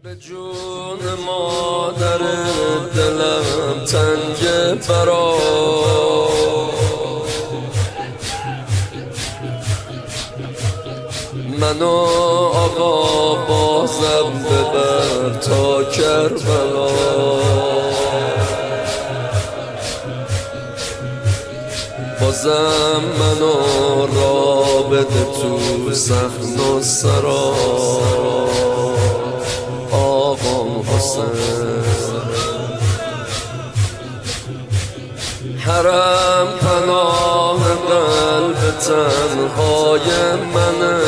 به جون مادر دلم تنگ برا منو آقا بازم ببر تا کربلا بازم منو را بده تو صحن و سرا آقام حسین حرم پناه قلب تنهای منه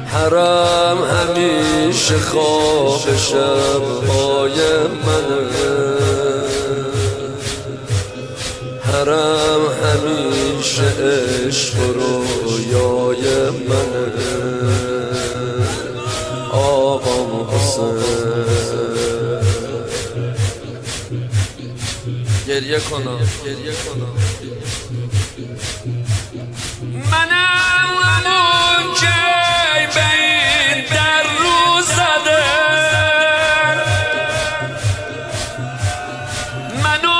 حرم همیشه خواب شبهای منه حرم همیشه عشق و رویای منه آقام حسین گریه کنم منم همون که به این در رو زده منو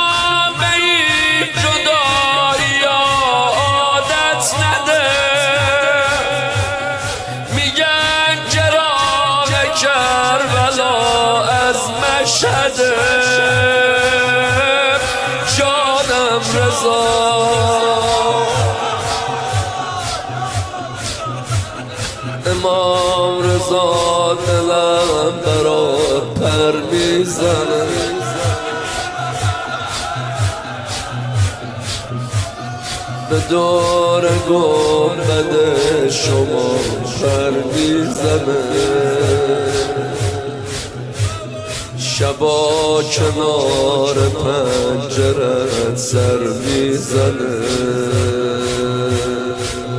به این جدایی عادت نده میگن چراغ کربلا از مشهده جانم رضا امام رضا دلم برات پر میزنه به دور گنبد شما پر میزنه شبا کنار پنجرت سر میزنه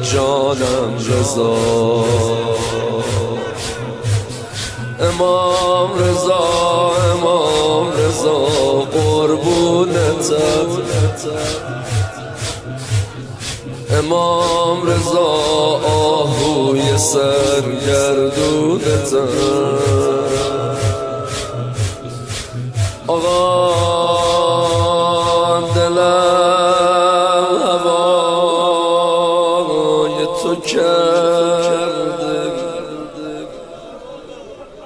جانم رضا امام رضا قربونتم امام رضا آهوی سرگردونتم آقا دلم هوای تو کرده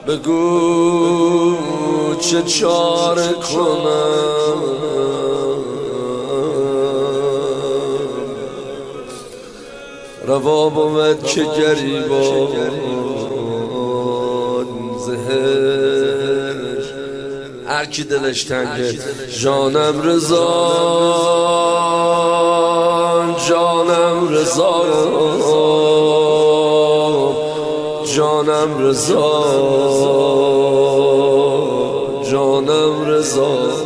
بگو چه چاره کنم روا بود که گریبان زهر هر کی دلش تنگه جانم رضا جانم رضا جانم رضا جانم رضا